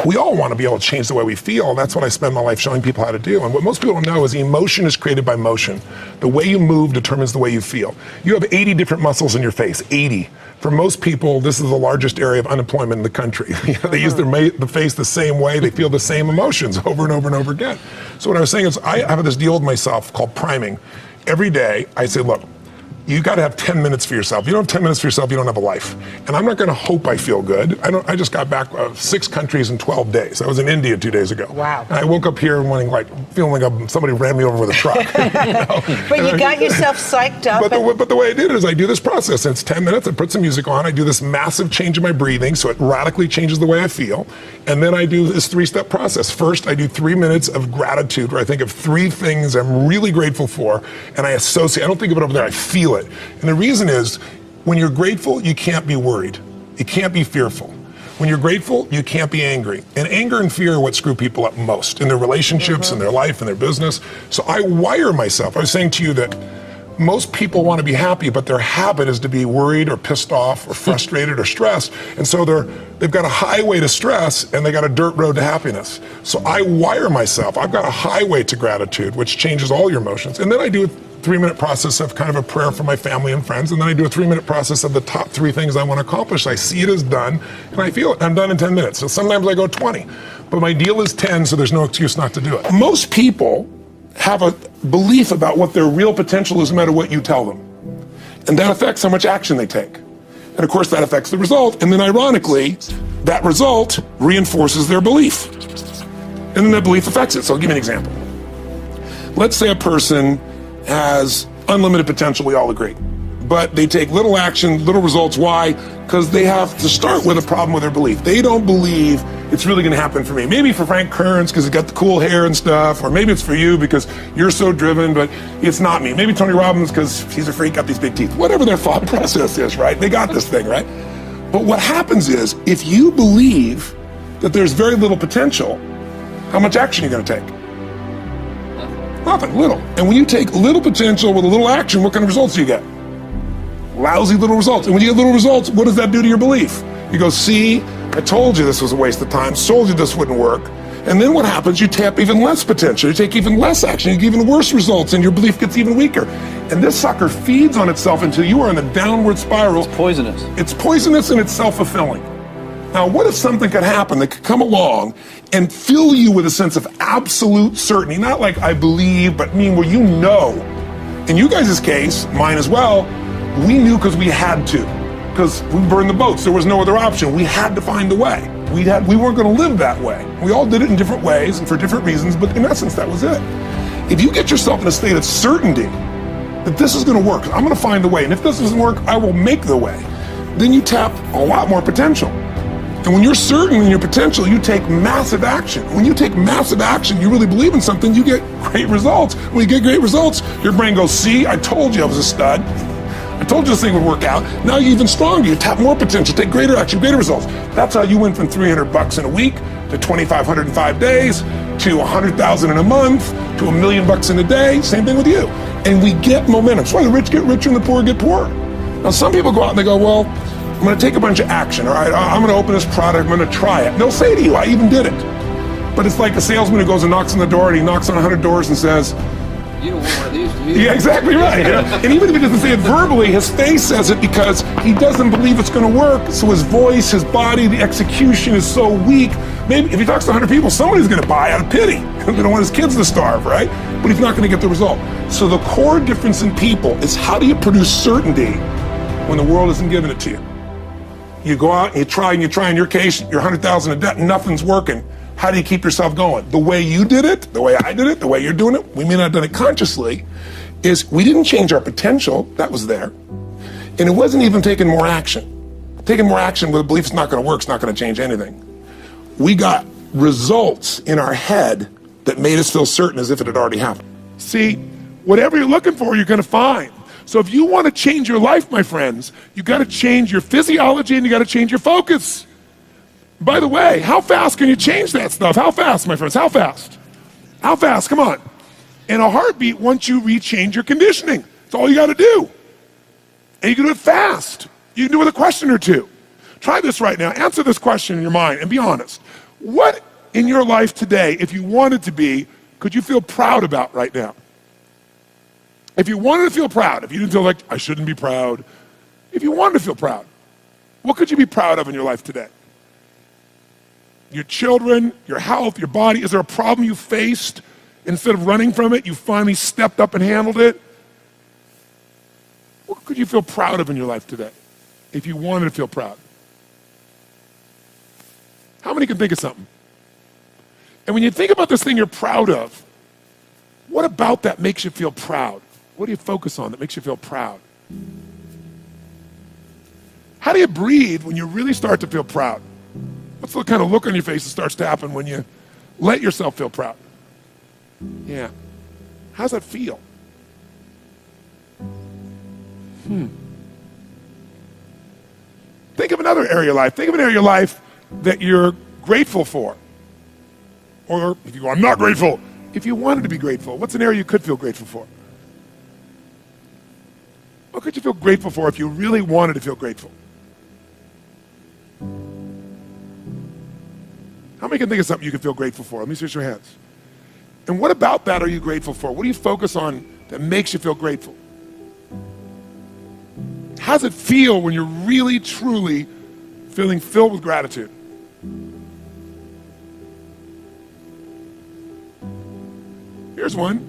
We all want to be able to change the way we feel, and that's what I spend my life showing people how to do. And what most people don't know is emotion is created by motion. The way you move determines the way you feel. You have 80 different muscles in your face, 80. For most people, this is the largest area of unemployment in the country. They use the face the same way, they feel the same emotions over and over and over again. So what I was saying is, I have this deal with myself called priming. Every day, I say, look, you got to have 10 minutes for yourself. You don't have 10 minutes for yourself, you don't have a life. And I'm not going to hope I feel good. I just got back 6 countries in 12 days. I was in India 2 days ago. Wow. And I woke up here feeling like somebody ran me over with a truck. But you got yourself psyched up. But the way I did it is I do this process. And it's 10 minutes. I put some music on. I do this massive change in my breathing, so it radically changes the way I feel. And then I do this 3-step process. First, I do 3 minutes of gratitude, where I think of 3 things I'm really grateful for, and I associate. I don't think of it over there. I feel it. And the reason is, when you're grateful, you can't be worried. You can't be fearful. When you're grateful, you can't be angry. And anger and fear are what screw people up most in their relationships, in their life, in their business. So I wire myself. I was saying to you that most people want to be happy, but their habit is to be worried or pissed off or frustrated or stressed. And so they've got a highway to stress and they got a dirt road to happiness. So I wire myself. I've got a highway to gratitude, which changes all your emotions. And then I do a 3-minute process of kind of a prayer for my family and friends. And then I do a 3-minute process of the top 3 things I want to accomplish. I see it as done and I feel it. I'm done in 10 minutes. So sometimes I go 20, but my deal is 10, so there's no excuse not to do it. Most people have a belief about what their real potential is no matter what you tell them. And that affects how much action they take. And of course that affects the result. And then ironically, that result reinforces their belief. And then that belief affects it. So I'll give you an example. Let's say a person has unlimited potential, we all agree. But they take little action, little results. Why? Because they have to start with a problem with their belief. They don't believe it's really going to happen for me. Maybe for Frank Kearns because he's got the cool hair and stuff, or maybe it's for you because you're so driven, but it's not me. Maybe Tony Robbins because he's a freak, got these big teeth. Whatever their thought process is, right? They got this thing, right? But what happens is, if you believe that there's very little potential, how much action are you going to take? Nothing, little. And when you take little potential with a little action, what kind of results do you get? Lousy little results. And when you get little results, what does that do to your belief? You go, see, I told you this was a waste of time, told you this wouldn't work. And then what happens? You tap even less potential, you take even less action, you get even worse results, and your belief gets even weaker. And this sucker feeds on itself until you are in the downward spiral. It's poisonous. It's poisonous and it's self-fulfilling. Now, what if something could happen that could come along and fill you with a sense of absolute certainty? Not like I believe, but where you know. In you guys' case, mine as well, we knew because we had to. Because we burned the boats. There was no other option. We had to find a way. We weren't going to live that way. We all did it in different ways and for different reasons, but in essence, that was it. If you get yourself in a state of certainty that this is going to work, I'm going to find a way, and if this doesn't work, I will make the way, then you tap a lot more potential. And when you're certain in your potential, you take massive action. When you take massive action, you really believe in something, you get great results. When you get great results, your brain goes, see, I told you I was a stud. I told you this thing would work out. Now you're even stronger. You tap more potential, take greater action, greater results. That's how you went from $300 in a week to $2,500 in 5 days to $100,000 in a month to $1 million in a day. Same thing with you. And we get momentum. That's why the rich get richer and the poor get poorer. Now some people go out and they go, well, I'm going to take a bunch of action, all right? I'm going to open this product, I'm going to try it. And they'll say to you, I even did it. But it's like a salesman who goes and knocks on the door, and he knocks on 100 doors and says, you don't want one of these, do you? Yeah, exactly right. And even if he doesn't say it verbally, his face says it because he doesn't believe it's going to work. So his voice, his body, the execution is so weak. Maybe if he talks to 100 people, somebody's going to buy out of pity. They don't want his kids to starve, right? But he's not going to get the result. So the core difference in people is, how do you produce certainty when the world isn't giving it to you? You go out and you try, in your case, you're 100,000 in debt and nothing's working. How do you keep yourself going? The way you did it, the way I did it, the way you're doing it, we may not have done it consciously, is we didn't change our potential, that was there. And it wasn't even taking more action. Taking more action with a belief it's not going to work, it's not going to change anything. We got results in our head that made us feel certain as if it had already happened. See, whatever you're looking for, you're going to find. So if you want to change your life, my friends, you got to change your physiology and you got to change your focus. By the way, how fast can you change that stuff? How fast, my friends? How fast? How fast? Come on. In a heartbeat, once you rechange your conditioning. That's all you got to do. And you can do it fast. You can do it with a question or two. Try this right now. Answer this question in your mind and be honest. What in your life today, if you wanted to be, could you feel proud about right now? If you wanted to feel proud, if you didn't feel like, I shouldn't be proud, if you wanted to feel proud, what could you be proud of in your life today? Your children, your health, your body. Is there a problem you faced? Instead of running from it, you finally stepped up and handled it? What could you feel proud of in your life today if you wanted to feel proud? How many can think of something? And when you think about this thing you're proud of, what about that makes you feel proud? What do you focus on that makes you feel proud? How do you breathe when you really start to feel proud? What's the kind of look on your face that starts to happen when you let yourself feel proud? Yeah. How's that feel? Think of another area of life. Think of an area of your life that you're grateful for. Or if you go, I'm not grateful. If you wanted to be grateful, what's an area you could feel grateful for? What could you feel grateful for if you really wanted to feel grateful? How many can think of something you can feel grateful for? Let me see your hands. And what about that are you grateful for? What do you focus on that makes you feel grateful? How does it feel when you're really, truly feeling filled with gratitude? Here's one.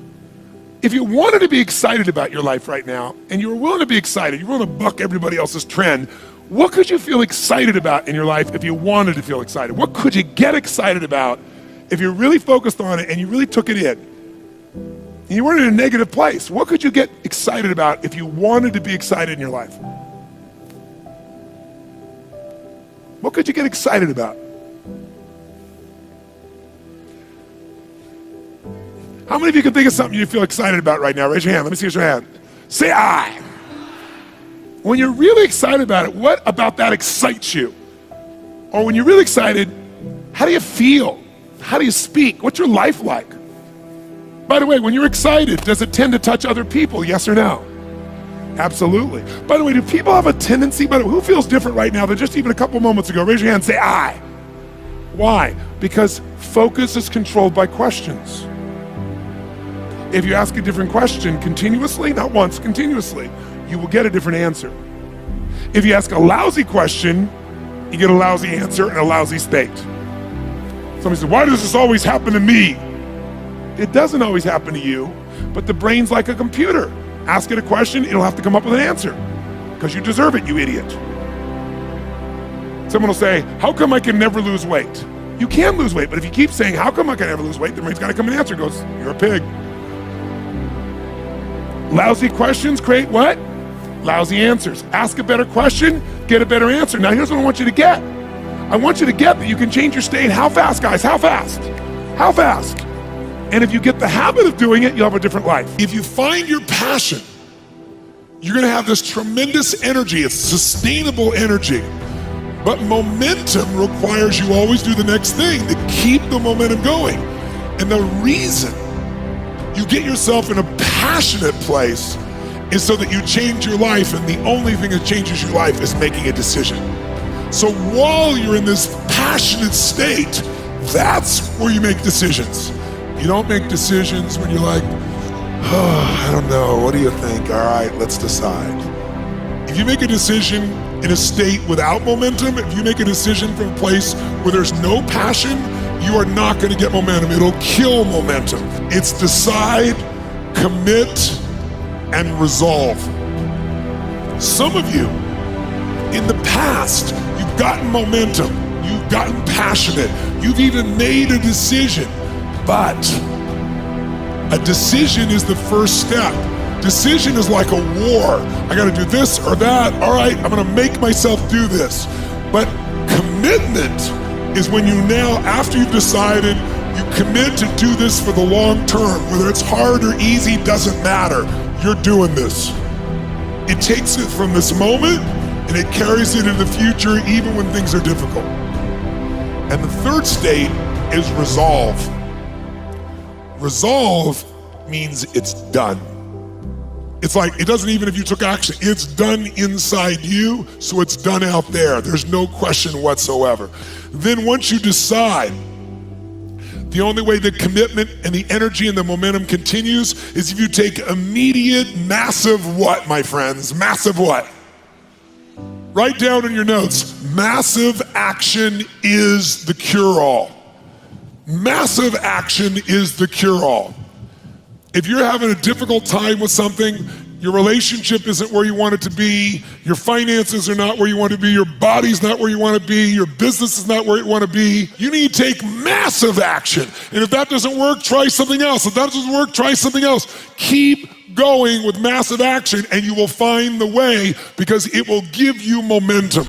If you wanted to be excited about your life right now, and you were willing to be excited, you're willing to buck everybody else's trend, what could you feel excited about in your life if you wanted to feel excited? What could you get excited about if you really focused on it and you really took it in? And you weren't in a negative place. What could you get excited about if you wanted to be excited in your life? What could you get excited about? How many of you can think of something you feel excited about right now? Raise your hand. Let me see your hand. Say I. When you're really excited about it, what about that excites you? Or when you're really excited, how do you feel? How do you speak? What's your life like? By the way, when you're excited, does it tend to touch other people? Yes or no? Absolutely. By the way, do people have a tendency, who feels different right now than just even a couple moments ago? Raise your hand, say I. Why? Because focus is controlled by questions. If you ask a different question continuously, not once, continuously, you will get a different answer. If you ask a lousy question, you get a lousy answer and a lousy state. Somebody says, why does this always happen to me? It doesn't always happen to you, but the brain's like a computer. Ask it a question, it'll have to come up with an answer because you deserve it, you idiot. Someone will say, how come I can never lose weight? You can lose weight, but if you keep saying, how come I can never lose weight, the brain's got to come and answer. It goes, you're a pig. Lousy questions create what? Lousy answers. Ask a better question, get a better answer. Now here's what I want you to get. I want you to get that you can change your state. How fast, guys? How fast? How fast? And if you get the habit of doing it, you'll have a different life. If you find your passion, you're gonna have this tremendous energy. It's sustainable energy. But momentum requires you always do the next thing to keep the momentum going. And the reason you get yourself in a passionate place is so that you change your life, and the only thing that changes your life is making a decision. So while you're in this passionate state, that's where you make decisions. You don't make decisions when you're like, oh, I don't know, what do you think? All right, let's decide. If you make a decision in a state without momentum, if you make a decision from a place where there's no passion, you are not going to get momentum. It'll kill momentum. It's decide, commit, and resolve. Some of you, in the past, you've gotten momentum, you've gotten passionate, you've even made a decision, but a decision is the first step. Decision is like a war. I got to do this or that. All right, I'm going to make myself do this. But commitment is when you now, after you've decided, you commit to do this for the long term. Whether it's hard or easy, doesn't matter. You're doing this. It takes it from this moment and it carries it into the future even when things are difficult. And the third state is resolve. Resolve means it's done. It's like, it doesn't even if you took action, it's done inside you, so it's done out there. There's no question whatsoever. Then once you decide, the only way the commitment and the energy and the momentum continues is if you take immediate, massive what, my friends? Massive what? Write down in your notes, massive action is the cure-all. Massive action is the cure-all. If you're having a difficult time with something, your relationship isn't where you want it to be, your finances are not where you want to be, your body's not where you want to be, your business is not where you want to be, you need to take massive action. And if that doesn't work, try something else. If that doesn't work, try something else. Keep going with massive action and you will find the way, because it will give you momentum.